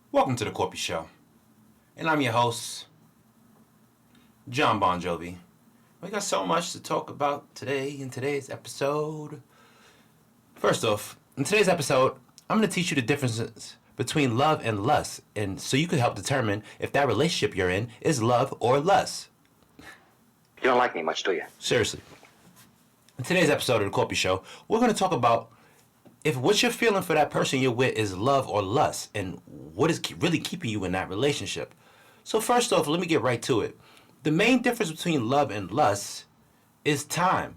Welcome to the Corpy Show, and I'm your host, John Bon Jovi. We got so much to talk about today in today's episode. First off, in today's episode, I'm going to teach you the differences between love and lust, and so you can help determine if that relationship you're in is love or lust. You don't like me much, do you? Seriously. In today's episode of the Corpy Show, we're going to talk about if what you're feeling for that person you're with is love or lust, and what is really keeping you in that relationship. So first off, let me get right to it. The main difference between love and lust is time.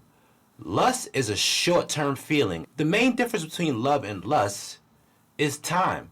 Lust is a short-term feeling. The main difference between love and lust is time.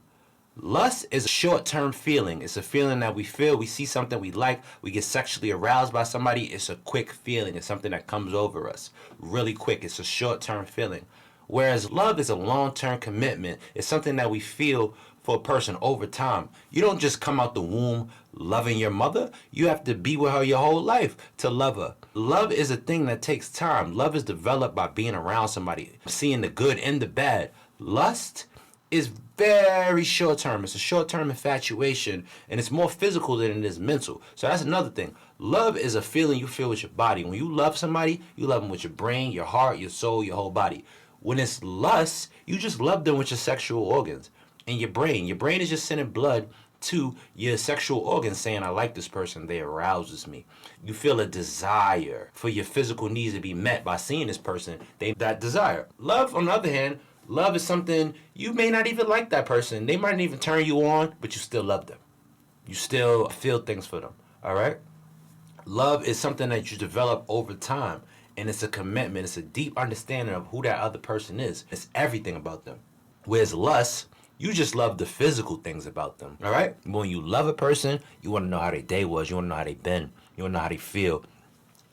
Lust is a short-term feeling. It's a feeling that we feel, we see something we like, we get sexually aroused by somebody. It's a quick feeling. It's something that comes over us really quick. It's a short-term feeling. Whereas love is a long-term commitment. It's something that we feel for a person over time. You don't just come out the womb loving your mother. You have to be with her your whole life to love her. Love is a thing that takes time. Love is developed by being around somebody, seeing the good and the bad. Lust is very short-term. It's a short-term infatuation, and it's more physical than it is mental. So that's another thing. Love is a feeling you feel with your body. When you love somebody, you love them with your brain, your heart, your soul, your whole body. When it's lust, you just love them with your sexual organs and your brain. Your brain is just sending blood to your sexual organs saying, I like this person, they arouses me. You feel a desire for your physical needs to be met by seeing this person, that desire. Love, on the other hand, love is something you may not even like that person. They might not even turn you on, but you still love them. You still feel things for them, all right? Love is something that you develop over time. And it's a commitment. It's a deep understanding of who that other person is. It's everything about them. Whereas lust, you just love the physical things about them. All right? When you love a person, you want to know how their day was. You want to know how they've been. You want to know how they feel.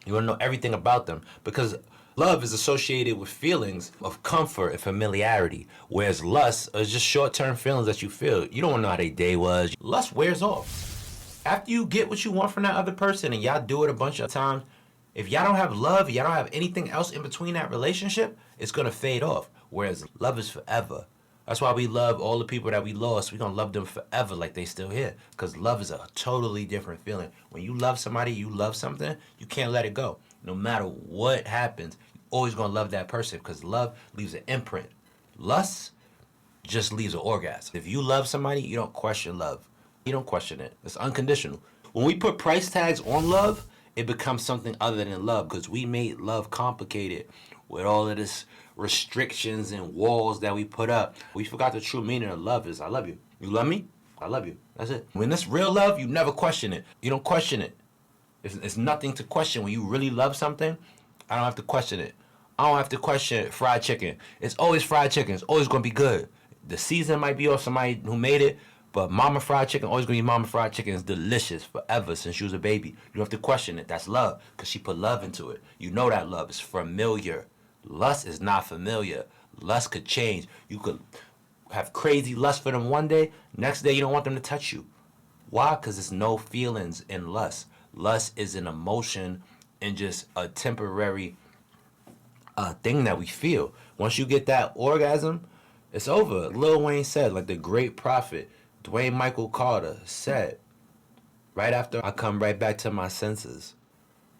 You want to know everything about them. Because love is associated with feelings of comfort and familiarity. Whereas lust is just short-term feelings that you feel. You don't want to know how their day was. Lust wears off. After you get what you want from that other person and y'all do it a bunch of times, if y'all don't have love, y'all don't have anything else in between that relationship, it's going to fade off. Whereas love is forever. That's why we love all the people that we lost. We're going to love them forever like they still here. Because love is a totally different feeling. When you love somebody, you love something, you can't let it go. No matter what happens, you're always going to love that person because love leaves an imprint. Lust just leaves an orgasm. If you love somebody, you don't question love. You don't question it. It's unconditional. When we put price tags on love, it becomes something other than love because we made love complicated with all of this restrictions and walls that we put up. We forgot the true meaning of love is I love you. You love me? I love you. That's it. When it's real love, you never question it. You don't question it. It's nothing to question. When you really love something, I don't have to question it. I don't have to question fried chicken. It's always fried chicken. It's always going to be good. The season might be off somebody who made it, but mama fried chicken, always gonna be mama fried chicken. It's delicious forever since she was a baby. You don't have to question it. That's love because she put love into it. You know that love is familiar. Lust is not familiar. Lust could change. You could have crazy lust for them one day. Next day, you don't want them to touch you. Why? Because there's no feelings in lust. Lust is an emotion and just a temporary thing that we feel. Once you get that orgasm, it's over. Lil Wayne said, like the great prophet, Dwayne Michael Carter said, right after I come right back to my senses.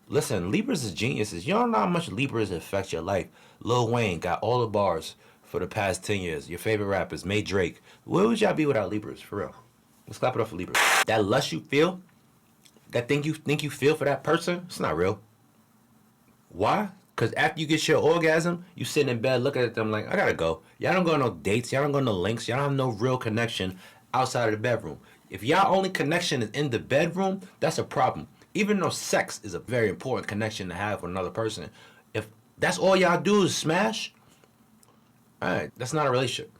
Listen, Libras is geniuses. You don't know how much Libras affect your life. Lil Wayne got all the bars for the past 10 years. Your favorite rappers, May Drake. Where would y'all be without Libras, for real? Let's clap it up for Libras. That lust you feel, that thing you think you feel for that person, it's not real. Why? Because after you get your orgasm, you sit in bed looking at them like, I gotta go. Y'all don't go on no dates. Y'all don't go on no links. Y'all don't have no real connection outside of the bedroom. If y'all only connection is in the bedroom, that's a problem. Even though sex is a very important connection to have with another person, if that's all y'all do is smash, all right, that's not a relationship.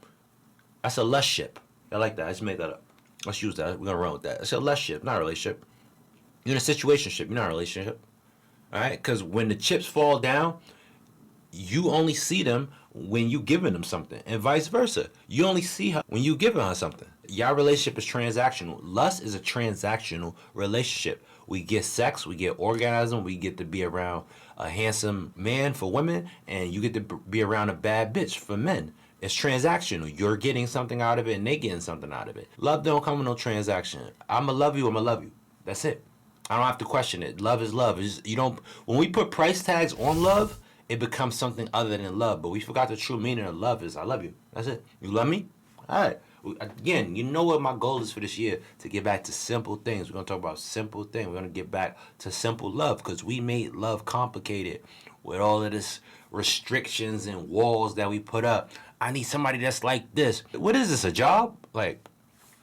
That's a lust ship. I like that. I just made that up. Let's use that. We're going to run with that. It's a lust ship, not a relationship. You're in a situationship. You're not in a relationship. All right? Because when the chips fall down, you only see them when you giving them something, and vice versa. You only see her when you giving her something. Your relationship is transactional. Lust is a transactional relationship. We get sex, we get orgasm, we get to be around a handsome man for women, and you get to be around a bad bitch for men. It's transactional. You're getting something out of it and they getting something out of it. Love don't come with no transaction. I'ma love you, I'ma love you. That's it. I don't have to question it. Love is love. You don't, when we put price tags on love, it becomes something other than love. But we forgot the true meaning of love is I love you. That's it. You love me? All right. Again, you know what my goal is for this year, to get back to simple things. We're going to talk about simple things. We're going to get back to simple love, because we made love complicated with all of this restrictions and walls that we put up. I need somebody that's like this. What is this, a job? Like,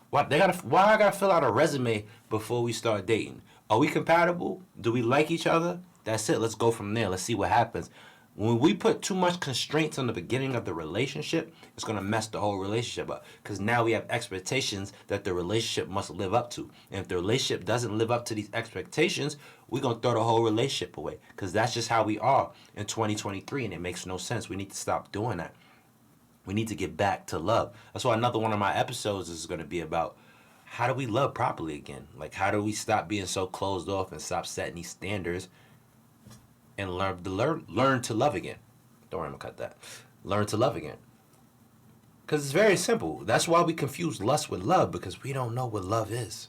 why I gotta fill out a resume before we start dating? Are we compatible? Do we like each other? That's it. Let's go from there. Let's see what happens. When we put too much constraints on the beginning of the relationship, it's going to mess the whole relationship up. Because now we have expectations that the relationship must live up to. And if the relationship doesn't live up to these expectations, we're going to throw the whole relationship away. Because that's just how we are in 2023, and it makes no sense. We need to stop doing that. We need to get back to love. That's why another one of my episodes is going to be about how do we love properly again? Like, how do we stop being so closed off and stop setting these standards and learn to love again? Don't worry, I'm gonna cut that. Learn to love again. Because it's very simple. That's why we confuse lust with love, because we don't know what love is.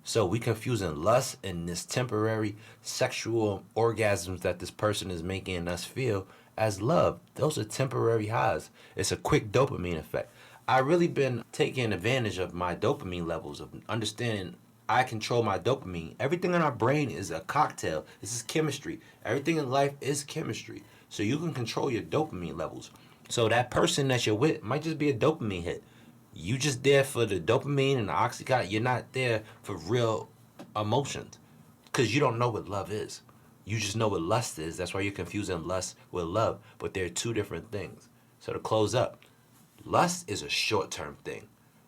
So we confusing lust and this temporary sexual orgasms that this person is making us feel as love. Those are temporary highs. It's a quick dopamine effect. I really been taking advantage of my dopamine levels, of understanding I control my dopamine. Everything in our brain is a cocktail. This is chemistry. Everything in life is chemistry. So you can control your dopamine levels. So that person that you're with might just be a dopamine hit. You just there for the dopamine and the oxytocin. You're not there for real emotions, because you don't know what love is. You just know what lust is. That's why you're confusing lust with love. But they're two different things. So to close up, lust is a short-term thing,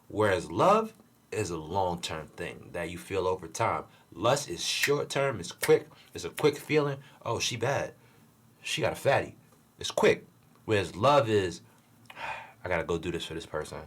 whereas love is a long-term thing that you feel over time. Lust is short-term. It's quick. It's a quick feeling. Oh, she bad. She got a fatty. It's quick. Whereas love is, I got to go do this for this person.